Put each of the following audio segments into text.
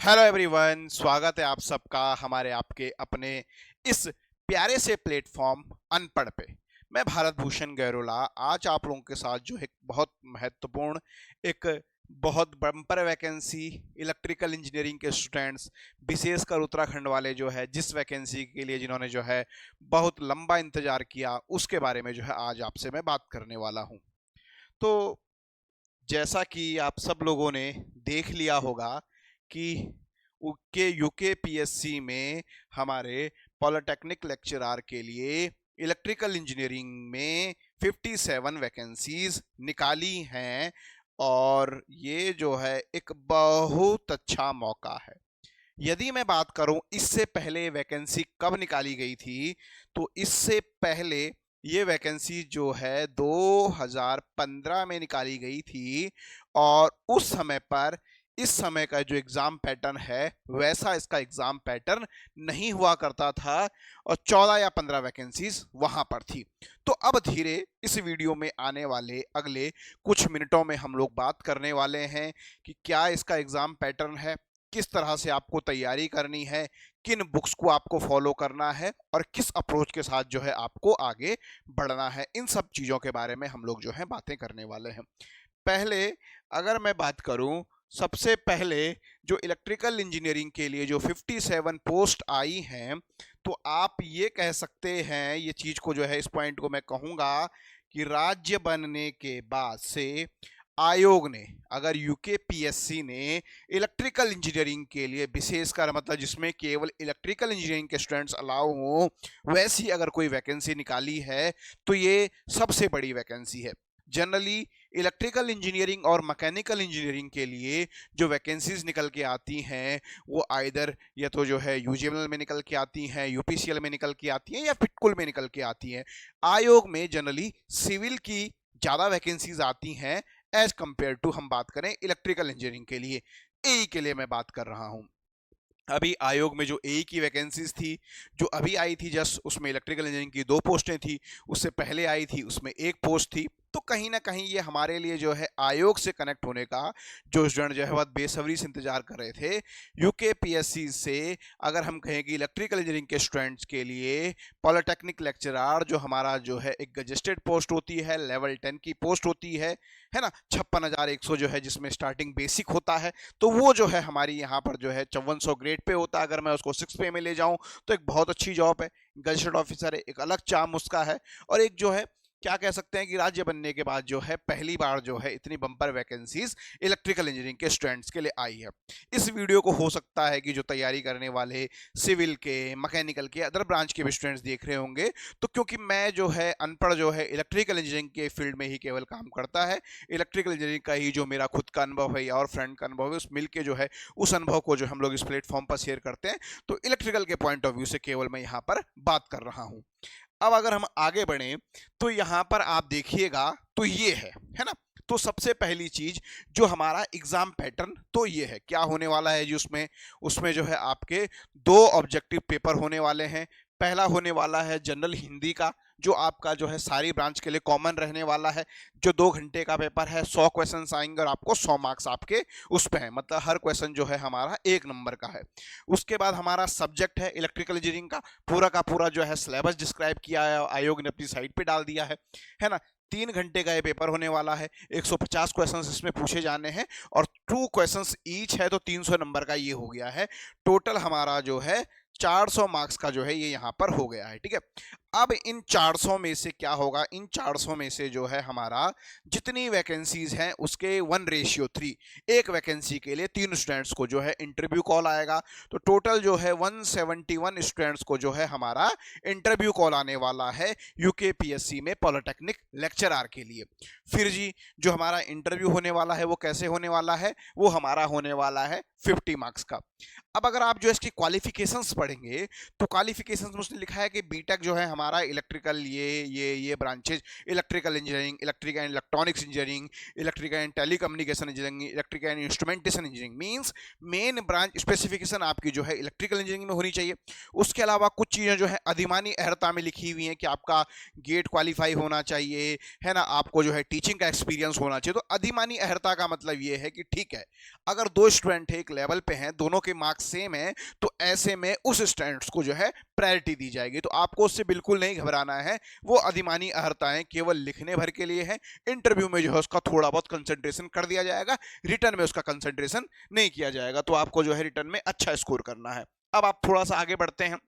Hello everyone, स्वागत है आप सबका हमारे आपके अपने इस प्यारे से प्लेटफॉर्म अनपढ़ पे। मैं भारत भूषण गैरोला आज आप लोगों के साथ जो एक बहुत महत्वपूर्ण एक बहुत बम्पर वैकेंसी इलेक्ट्रिकल इंजीनियरिंग के स्टूडेंट्स विशेषकर उत्तराखंड वाले जो है जिस वैकेंसी के लिए जिन्होंने जो है बहुत लंबा इंतजार किया उसके बारे में जो है आज आपसे मैं बात करने वाला हूँ। तो जैसा कि आप सब लोगों ने देख लिया होगा कि के यूकेपीएससी में हमारे पॉलिटेक्निक लेक्चरर के लिए इलेक्ट्रिकल इंजीनियरिंग में 57 वैकेंसीज निकाली हैं और ये जो है एक बहुत अच्छा मौका है। यदि मैं बात करूं इससे पहले वैकेंसी कब निकाली गई थी, तो इससे पहले ये वैकेंसी जो है 2015 में निकाली गई थी और उस समय पर इस समय का जो एग्जाम पैटर्न है वैसा इसका एग्जाम पैटर्न नहीं हुआ करता था और 14 या 15 वैकेंसीज वहां पर थी। तो अब धीरे इस वीडियो में आने वाले अगले कुछ मिनटों में हम लोग बात करने वाले हैं कि क्या इसका एग्जाम पैटर्न है, किस तरह से आपको तैयारी करनी है, किन बुक्स को आपको फॉलो करना है और किस अप्रोच के साथ जो है आपको आगे बढ़ना है। इन सब चीज़ों के बारे में हम लोग जो है बातें करने वाले हैं। पहले अगर मैं बात करूं, सबसे पहले जो इलेक्ट्रिकल इंजीनियरिंग के लिए जो 57 पोस्ट आई हैं, तो आप ये कह सकते हैं, ये चीज़ को जो है इस पॉइंट को मैं कहूँगा कि राज्य बनने के बाद से आयोग ने, अगर यूकेपीएससी ने इलेक्ट्रिकल इंजीनियरिंग के लिए विशेषकर मतलब जिसमें केवल इलेक्ट्रिकल इंजीनियरिंग के स्टूडेंट्स अलाउ हों वैसी अगर कोई वैकेंसी निकाली है तो ये सबसे बड़ी वैकेंसी है। जनरली इलेक्ट्रिकल इंजीनियरिंग और मैकेनिकल इंजीनियरिंग के लिए जो वैकेंसीज निकल के आती हैं वो आइदर या तो जो है यूजीएमएल में निकल के आती हैं, यूपीसीएल में निकल के आती हैं या फिटकुल में निकल के आती हैं। आयोग में जनरली सिविल की ज़्यादा वैकेंसीज आती हैं एज कंपेयर टू हम बात करें इलेक्ट्रिकल इंजीनियरिंग के लिए। एई के लिए मैं बात कर रहा हूँ। अभी आयोग में जो एई की वैकेंसीज थी जो अभी आई थी जस्ट, उसमें इलेक्ट्रिकल इंजीनियरिंग की 2 पोस्टें थी, उससे पहले आई थी उसमें 1 पोस्ट थी। तो कहीं ना कहीं ये हमारे लिए जो है आयोग से कनेक्ट होने का जो स्टूडेंट जो है बहुत बेसब्री से इंतजार कर रहे थे यूकेपीएससी से। अगर हम कहें कि इलेक्ट्रिकल इंजीनियरिंग के स्टूडेंट्स के लिए पॉलिटेक्निक लेक्चरर जो हमारा जो है एक गजेस्टेड पोस्ट होती है, लेवल 10 की पोस्ट होती है ना, 56,100 जो है जिसमें स्टार्टिंग बेसिक होता है, तो वो जो है हमारी यहाँ पर जो है 5400 ग्रेड पे होता है। अगर मैं उसको 6 पे में ले जाऊँ तो एक बहुत अच्छी जॉब है, गजेटेड ऑफिसर है, एक अलग चार्म उसका है। और एक जो है क्या कह सकते हैं कि राज्य बनने के बाद जो है पहली बार जो है इतनी बम्पर वैकेंसीज इलेक्ट्रिकल इंजीनियरिंग के स्टूडेंट्स के लिए आई है। इस वीडियो को हो सकता है कि जो तैयारी करने वाले सिविल के, मैकेनिकल के, अदर ब्रांच के भी स्टूडेंट्स देख रहे होंगे, तो क्योंकि मैं जो है अनपढ़ जो है इलेक्ट्रिकल इंजीनियरिंग के फील्ड में ही केवल काम करता है, इलेक्ट्रिकल इंजीनियरिंग का ही जो मेरा खुद का अनुभव है या और फ्रेंड का अनुभव है, उस मिल के जो है उस अनुभव को जो हम लोग इस प्लेटफॉर्म पर शेयर करते हैं। तो इलेक्ट्रिकल के पॉइंट ऑफ व्यू से केवल मैं यहाँ पर बात कर रहा हूँ। अब अगर हम आगे बढ़ें तो यहाँ पर आप देखिएगा तो ये है ना। तो सबसे पहली चीज जो हमारा एग्जाम पैटर्न तो ये है, क्या होने वाला है जी उसमें उसमें जो है आपके 2 ऑब्जेक्टिव पेपर होने वाले हैं। पहला होने वाला है जनरल हिंदी का, जो आपका जो है सारी ब्रांच के लिए कॉमन रहने वाला है, जो 2 घंटे का पेपर है। 100 क्वेश्चन आएंगे और आपको 100 मार्क्स आपके उस पर है, मतलब हर क्वेश्चन जो है हमारा 1 नंबर का है। उसके बाद हमारा सब्जेक्ट है इलेक्ट्रिकल इंजीनियरिंग का पूरा जो है सिलेबस डिस्क्राइब किया है, आयोग ने अपनी साइट पे डाल दिया है ना। 3 घंटे का ये पेपर होने वाला है, 150 क्वेश्चंस इसमें पूछे जाने हैं और 2 क्वेश्चंस ईच है, तो 300 नंबर का ये हो गया है। टोटल हमारा जो है 400 मार्क्स का जो है ये यहाँ पर हो गया है, ठीक है। अब इन 400 में से क्या होगा, इन 400 में से जो है हमारा जितनी वैकेंसीज हैं उसके 1:3, एक वैकेंसी के लिए 3 स्टूडेंट्स को जो है इंटरव्यू कॉल आएगा। तो टोटल जो है 171 स्टूडेंट्स को जो है हमारा इंटरव्यू कॉल आने वाला है यूकेपीएससी में पॉलिटेक्निक लेक्चरर के लिए। फिर जी जो हमारा इंटरव्यू होने वाला है वो कैसे होने वाला है, वो हमारा होने वाला है 50 मार्क्स का। अब अगर आप जो इसकी क्वालिफिकेशंस पढ़ेंगे तो क्वालिफिकेशंस में उसने लिखा है कि बीटेक जो है हमारा इलेक्ट्रिकल ये branches, electrical engineering, electrical and electronics engineering, electrical and telecommunication engineering, electrical and instrumentation engineering, means main branch specification आपकी जो है इलेक्ट्रिकल इंजीनियरिंग में होनी चाहिए। उसके अलावा कुछ चीज़ें जो है अधिमानी अहर्ता में लिखी हुई हैं कि आपका गेट क्वालिफाई होना चाहिए, है ना, आपको जो है टीचिंग का एक्सपीरियंस होना चाहिए। तो अधिमानी अहर्ता का मतलब ये है कि ठीक है, अगर दो स्टूडेंट एक लेवल पे हैं, दोनों के मार्क्स सेम है, तो ऐसे में उस स्टूडेंट्स को जो है प्रायोरिटी दी जाएगी। तो आपको उससे बिल्कुल नहीं घबराना है, वो अधिमानी अहर्ताएं केवल लिखने भर के लिए है। इंटरव्यू में जो है उसका थोड़ा बहुत कंसंट्रेशन कर दिया जाएगा, रिटर्न में उसका कंसंट्रेशन नहीं किया जाएगा। तो आपको जो है रिटर्न में अच्छा स्कोर करना है। अब आप थोड़ा सा आगे बढ़ते हैं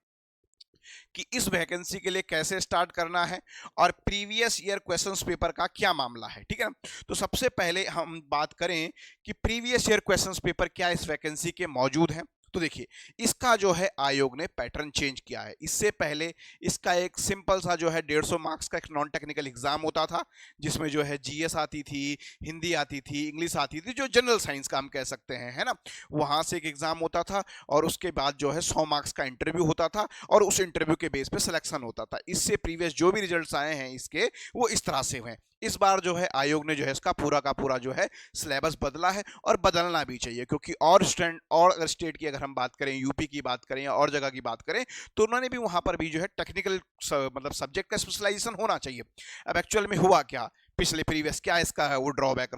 कि इस वैकेंसी के लिए कैसे स्टार्ट करना है और प्रीवियस ईयर क्वेश्चंस पेपर का क्या मामला है, ठीक है ना। तो सबसे पहले हम बात करें कि प्रीवियस ईयर क्वेश्चंस पेपर क्या इस वैकेंसी के मौजूद हैं। तो देखिए, इसका जो है आयोग ने पैटर्न चेंज किया है। इससे पहले इसका एक सिंपल सा जो है 150 मार्क्स का एक नॉन टेक्निकल एग्जाम होता था, जिसमें जो है जीएस आती थी, हिंदी आती थी, इंग्लिश आती थी, जो जनरल साइंस का हम कह सकते हैं, है ना। वहां से एक एग्जाम होता था और उसके बाद जो है 100 मार्क्स का इंटरव्यू होता था और उस इंटरव्यू के बेस पे सिलेक्शन होता था। इससे प्रीवियस जो भी रिजल्ट्स आए हैं इसके, वो इस तरह से हुए। इस बार जो है आयोग ने जो है इसका पूरा का पूरा जो है सिलेबस बदला है और बदलना भी चाहिए, क्योंकि और अगर स्टेट की अगर हम बात करें, यूपी की बात करें या और जगह की बात करें, तो उन्होंने भी वहां पर भी जो है टेक्निकल मतलब सब्जेक्ट का स्पेशलाइजेशन होना चाहिए। अब एक्चुअल में हुआ क्या, पिछले प्रीवियस क्या इसका है वो ड्रॉबैक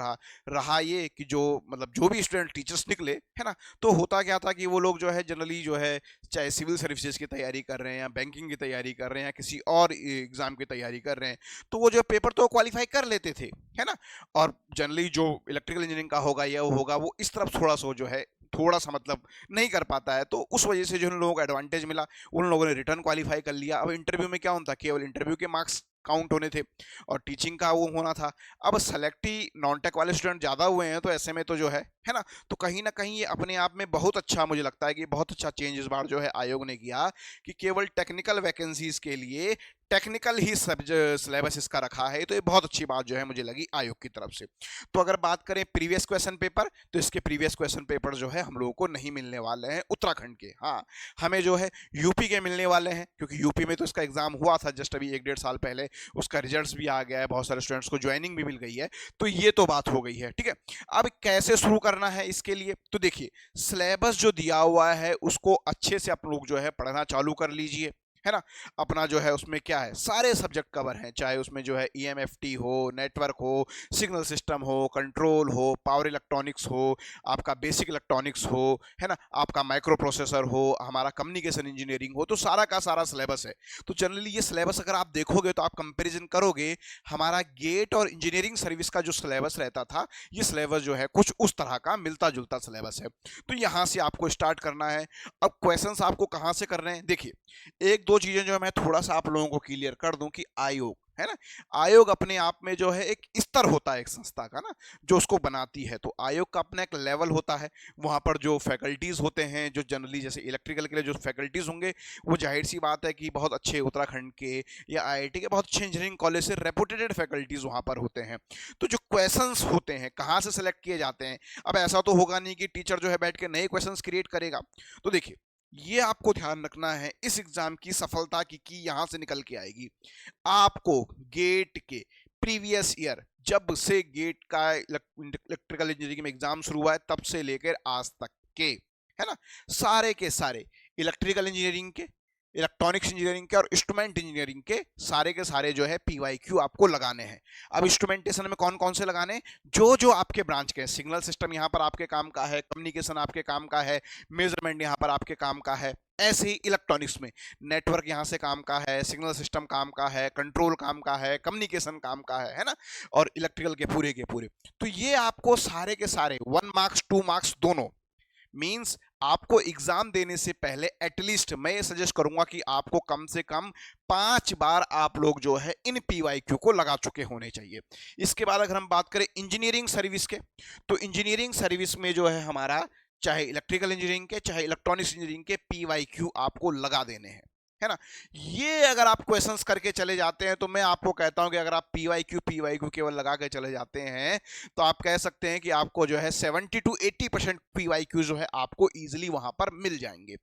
रहा ये कि जो मतलब जो भी स्टूडेंट टीचर्स निकले, है ना, तो होता क्या था कि वो लोग जो है जनरली जो है चाहे सिविल सर्विसेज की तैयारी कर रहे हैं या बैंकिंग की तैयारी कर रहे हैं या किसी और एग्जाम की तैयारी कर रहे हैं, तो वो जो पेपर तो क्वालिफाई कर लेते थे, है ना। और जनरली जो इलेक्ट्रिकल इंजीनियरिंग का होगा या वो होगा, वो इस तरफ थोड़ा सा जो है थोड़ा सा मतलब नहीं कर पाता है। तो उस वजह से जो उन लोगों को एडवांटेज मिला, उन लोगों ने रिटर्न क्वालिफाई कर लिया। अब इंटरव्यू में क्या होता, केवल इंटरव्यू के मार्क्स काउंट होने थे और टीचिंग का वो होना था। अब सेलेक्ट ही नॉन टेक वाले स्टूडेंट ज़्यादा हुए हैं, तो ऐसे में तो जो है ना, तो कहीं ना कहीं ये अपने आप में बहुत अच्छा, मुझे लगता है कि बहुत अच्छा चेंज इस बार जो है आयोग ने किया कि केवल टेक्निकल वैकेंसीज के लिए टेक्निकल ही सिलेबस इसका रखा है। तो ये बहुत अच्छी बात जो है मुझे लगी आयोग की तरफ से। तो अगर बात करें प्रीवियस क्वेश्चन पेपर, तो इसके प्रीवियस क्वेश्चन पेपर जो है हम लोगों को नहीं मिलने वाले हैं उत्तराखंड के। हाँ, हमें जो है यूपी के मिलने वाले हैं, क्योंकि यूपी में तो इसका एग्जाम हुआ था जस्ट अभी 1-1.5 साल पहले, उसका रिजल्ट्स भी आ गया है, बहुत सारे स्टूडेंट्स को ज्वाइनिंग भी मिल गई है। तो ये तो बात हो गई है, ठीक है। अब कैसे शुरू करना है इसके लिए, तो देखिए, सिलेबस जो दिया हुआ है उसको अच्छे से आप लोग जो है पढ़ना चालू कर लीजिए, है ना। अपना जो है उसमें क्या है, सारे सब्जेक्ट कवर हैं, चाहे उसमें जो है ईएमएफटी हो, नेटवर्क हो, सिग्नल सिस्टम हो, कंट्रोल हो, पावर इलेक्ट्रॉनिक्स हो, आपका बेसिक इलेक्ट्रॉनिक्स हो, है ना, आपका माइक्रो प्रोसेसर हो, हमारा कम्युनिकेशन इंजीनियरिंग हो, तो सारा का सारा सिलेबस है। तो जनरली ये सिलेबस अगर आप देखोगे तो आप कंपेरिजन करोगे, हमारा गेट और इंजीनियरिंग सर्विस का जो सिलेबस रहता था, ये सिलेबस जो है कुछ उस तरह का मिलता जुलता सिलेबस है। तो यहाँ से आपको स्टार्ट करना है। अब क्वेश्चंस आपको कहाँ से करने हैं, देखिए, एक दो चीजें जो मैं थोड़ा सा आप लोगों को क्लियर कर दूं कि आयोग, है ना, आयोग अपने आप में जो है एक स्तर होता है एक संस्था का ना, जो उसको बनाती है। तो आयोग का अपना एक लेवल होता है, वहां पर जो फैकल्टीज होते हैं, जो जनरली जैसे इलेक्ट्रिकल के लिए जो फैकल्टीज होंगे, वो जाहिर सी बात है कि बहुत अच्छे उत्तराखंड के या आईआईटी के बहुत अच्छे इंजीनियरिंग कॉलेज से रेपुटेटेड फैकल्टीज वहां पर होते हैं। तो जो क्वेश्चंस होते हैं कहाँ से सेलेक्ट किए जाते हैं, अब ऐसा तो होगा नहीं कि टीचर जो है बैठ के नए क्वेश्चंस क्रिएट करेगा। तो देखिए, ये आपको ध्यान रखना है, इस एग्जाम की सफलता की यहां से निकल के आएगी। आपको गेट के प्रीवियस ईयर, जब से गेट का इलेक्ट्रिकल इंजीनियरिंग में एग्जाम शुरू हुआ है तब से लेकर आज तक के, है ना, सारे के सारे इलेक्ट्रिकल इंजीनियरिंग के, इलेक्ट्रॉनिक्स इंजीनियरिंग के और इंस्ट्रूमेंट इंजीनियरिंग के सारे जो है पीवाईक्यू आपको लगाने हैं। अब इंस्ट्रूमेंटेशन में कौन कौन से लगाने, जो जो आपके ब्रांच के, सिग्नल सिस्टम यहाँ पर आपके काम का है, कम्युनिकेशन आपके काम का है, मेजरमेंट यहाँ पर आपके काम का है। ऐसे ही इलेक्ट्रॉनिक्स में नेटवर्क यहाँ से काम का है, सिग्नल सिस्टम काम का है, कंट्रोल काम का है, कम्युनिकेशन काम का है ना, और इलेक्ट्रिकल के पूरे। तो ये आपको सारे के सारे 1 मार्क्स 2 मार्क्स दोनों, मींस आपको एग्जाम देने से पहले एटलीस्ट मैं ये सजेस्ट करूंगा कि आपको कम से कम 5 बार आप लोग जो है इन पीवाईक्यू को लगा चुके होने चाहिए। इसके बाद अगर हम बात करें इंजीनियरिंग सर्विस के, तो इंजीनियरिंग सर्विस में जो है हमारा चाहे इलेक्ट्रिकल इंजीनियरिंग के चाहे इलेक्ट्रॉनिक्स इंजीनियरिंग के पीवाईक्यू आपको लगा देने हैं, है ना। ये अगर आप क्वेश्चंस करके चले जाते हैं तो मैं आपको कहता हूं कि अगर आप पीवाईक्यू केवल लगा के चले जाते हैं तो आप कह सकते हैं कि आपको जो है 70 to 80% पीवाईक्यू जो है आपको इजीली वहां पर मिल जाएंगे।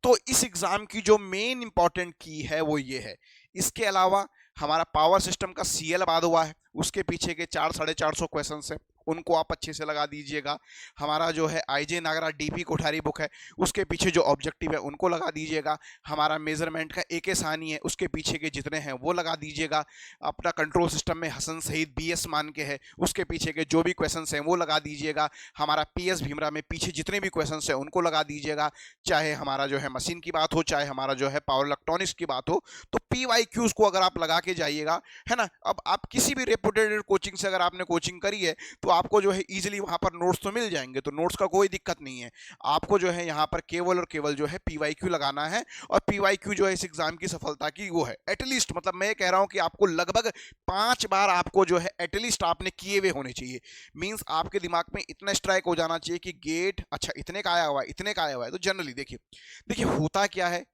तो इस एग्जाम की जो मेन इंपॉर्टेंट की है वो ये है, इसके अलावा हमारा पावर सिस्टम का सीएल बाद हुआ है, उसके पीछे के 400-450 क्वेश्चन है, उनको आप अच्छे से लगा दीजिएगा। हमारा जो है आईजे नागरा डीपी कोठारी बुक है, उसके पीछे जो ऑब्जेक्टिव है उनको लगा दीजिएगा। हमारा मेजरमेंट का एक सानी है, उसके पीछे के जितने हैं वो लगा दीजिएगा। अपना कंट्रोल सिस्टम में हसन सईद बीएस मान के है, उसके पीछे के जो भी क्वेश्चन हैं वो लगा दीजिएगा। हमारा पीएस भीमरा में पीछे जितने भी क्वेश्चन हैं उनको लगा दीजिएगा। चाहे हमारा जो है मशीन की बात हो, चाहे हमारा जो है पावर इलेक्ट्रॉनिक्स की बात हो, तो PYQs को अगर आप लगा के जाइएगा, है ना। अब आप किसी भी रेपुटेड कोचिंग से अगर आपने कोचिंग करी है तो आपको जो है इजीली वहां पर नोट्स तो मिल जाएंगे, तो नोट्स का कोई दिक्कत नहीं है। आपको जो है यहाँ पर केवल और केवल जो है PYQ लगाना है, और PYQ जो है इस एग्जाम की सफलता की वो है एटलीस्ट, मतलब मैं कह रहा हूँ कि आपको लगभग 5 बार आपको जो है एटलीस्ट आपने किए हुए होने चाहिए। मींस आपके दिमाग में इतना स्ट्राइक हो जाना चाहिए कि गेट अच्छा इतने का आया हुआ है, इतने का आया हुआ है। तो जनरली देखिए होता क्या है,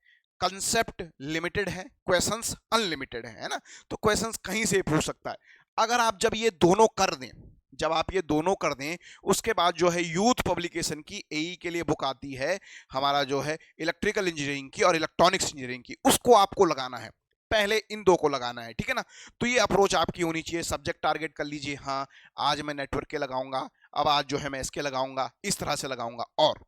कंसेप्ट लिमिटेड है, क्वेश्चंस अनलिमिटेड है ना। तो क्वेश्चंस कहीं से पूछ सकता है। अगर आप जब ये दोनों कर दें, जब आप ये दोनों कर दें, उसके बाद जो है यूथ पब्लिकेशन की एई के लिए बुक आती है हमारा जो है इलेक्ट्रिकल इंजीनियरिंग की और इलेक्ट्रॉनिक्स इंजीनियरिंग की, उसको आपको लगाना है। पहले इन दो को लगाना है, ठीक है ना। तो ये अप्रोच आपकी होनी चाहिए। सब्जेक्ट टारगेट कर लीजिए, हाँ आज मैं नेटवर्क के लगाऊंगा, अब आज जो है मैं इसके लगाऊंगा, इस तरह से लगाऊंगा। और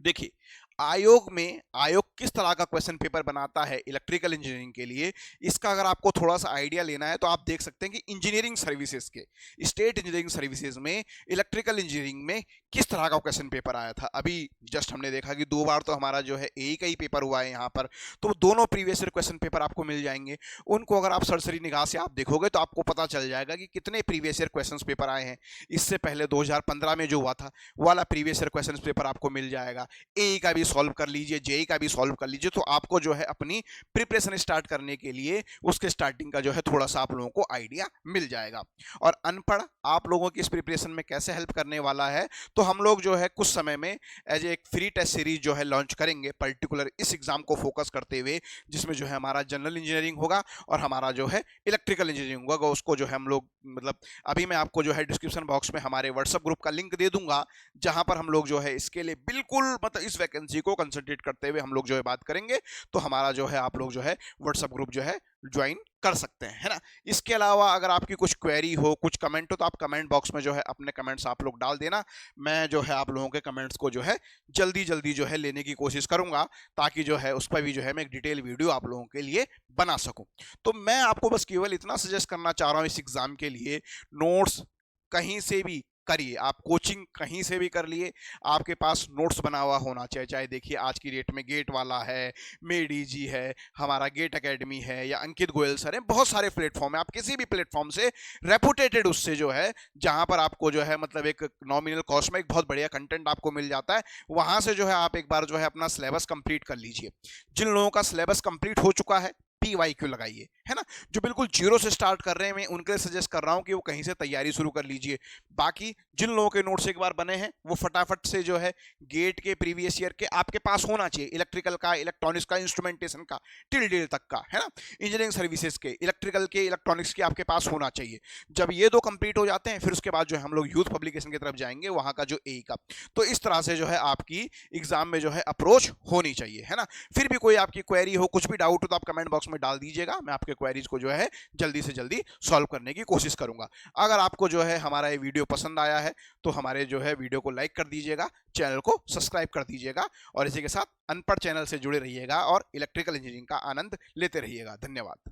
देखिए आयोग किस तरह का क्वेश्चन पेपर बनाता है इलेक्ट्रिकल इंजीनियरिंग के लिए, इसका अगर आपको थोड़ा सा आइडिया लेना है तो आप देख सकते हैं कि इंजीनियरिंग सर्विसेज के, स्टेट इंजीनियरिंग सर्विसेज में इलेक्ट्रिकल इंजीनियरिंग में किस तरह का क्वेश्चन पेपर आया था। अभी जस्ट हमने देखा कि 2 बार तो हमारा जो है एक ही पेपर हुआ है यहाँ पर, तो दोनों प्रीवियस ईयर क्वेश्चन पेपर आपको मिल जाएंगे। उनको अगर आप सरसरी निगाह से आप देखोगे तो आपको पता चल जाएगा कि कितने प्रीवियस ईयर क्वेश्चन पेपर आए हैं। इससे पहले 2015 में जो हुआ था वाला प्रीवियस ईयर क्वेश्चन पेपर आपको मिल जाएगा। एई का भी सॉल्व कर लीजिए, जेई का भी सॉल्व कर लीजिए, तो आपको जो है अपनी प्रिपरेशन स्टार्ट करने के लिए उसके स्टार्टिंग का जो है थोड़ा सा आप लोगों को आइडिया मिल जाएगा। और अनपढ़ आप लोगों की इस प्रिपरेशन में कैसे हेल्प करने वाला है, तो हम लोग जो है कुछ समय में एज एक फ्री टेस्ट सीरीज जो है लॉन्च करेंगे, पर्टिकुलर इस एग्जाम को फोकस करते हुए, जिसमें जो है हमारा जनरल इंजीनियरिंग होगा और हमारा जो है इलेक्ट्रिकल इंजीनियरिंग होगा। उसको जो है हम लोग मतलब अभी मैं आपको जो है डिस्क्रिप्शन बॉक्स में हमारे व्हाट्सएप ग्रुप का लिंक दे दूंगा, जहां पर हम लोग जो है इसके लिए बिल्कुल मतलब इस वैकेंसी को कंसंट्रेट करते हुए हम लोग जो है बात करेंगे। तो हमारा जो है आप लोग जो है व्हाट्सएप ग्रुप जो है ज्वाइन कर सकते हैं, है ना। इसके अलावा अगर आपकी कुछ क्वेरी हो, कुछ कमेंट हो, तो आप कमेंट बॉक्स में जो है अपने कमेंट्स आप लोग डाल देना। मैं जो है आप लोगों के कमेंट्स को जो है जल्दी जो है लेने की कोशिश करूंगा, ताकि जो है उस पर भी जो है मैं एक डिटेल वीडियो आप लोगों के लिए बना सकूं। तो मैं आपको बस केवल इतना सजेस्ट करना चाह रहा हूं इस एग्जाम के लिए, नोट्स कहीं से भी करिए, आप कोचिंग कहीं से भी कर लिए, आपके पास नोट्स बना हुआ होना चाहिए। चाहे देखिए आज की डेट में गेट वाला है, मेडीजी है, हमारा गेट एकेडमी है, या अंकित गोयल सर है, बहुत सारे प्लेटफॉर्म है। आप किसी भी प्लेटफॉर्म से रेपुटेटेड उससे जो है जहां पर आपको जो है मतलब एक नॉमिनल कॉस्ट में एक बहुत बढ़िया कंटेंट आपको मिल जाता है, वहां से जो है आप एक बार जो है अपना सिलेबस कंप्लीट कर लीजिए। जिन लोगों का सिलेबस कंप्लीट हो चुका है PYQ लगाइए, है ना। जो बिल्कुल जीरो से स्टार्ट कर रहे हैं, मैं उनके लिए सजेस्ट कर रहा हूं कि वो कहीं से तैयारी शुरू कर लीजिए। बाकी जिन लोगों के नोट्स एक बार बने हैं वो फटाफट से जो है गेट के प्रीवियस ईयर के आपके पास होना चाहिए, इलेक्ट्रिकल का, इलेक्ट्रॉनिक्स का, इंस्ट्रूमेंटेशन का, टिल डेल तक का, है ना। इंजीनियरिंग सर्विसेज के, इलेक्ट्रिकल के, इलेक्ट्रॉनिक्स के आपके पास होना चाहिए। जब ये 2 कंप्लीट हो जाते हैं फिर उसके बाद जो है हम लोग यूथ पब्लिकेशन की तरफ जाएंगे, वहां का जो एई का। तो इस तरह से जो है आपकी एग्जाम में जो है अप्रोच होनी चाहिए, है ना। फिर भी कोई आपकी क्वेरी हो, कुछ भी डाउट हो, तो आप कमेंट बॉक्स में डाल दीजिएगा, मैं आपके क्वेरीज को जो है जल्दी से जल्दी सॉल्व करने की कोशिश करूंगा। अगर आपको जो है हमारा ये वीडियो पसंद आया है तो हमारे जो है वीडियो को लाइक कर दीजिएगा, चैनल को सब्सक्राइब कर दीजिएगा, और इसी के साथ अनपढ़ चैनल से जुड़े रहिएगा और इलेक्ट्रिकल इंजीनियरिंग का आनंद लेते रहिएगा। धन्यवाद।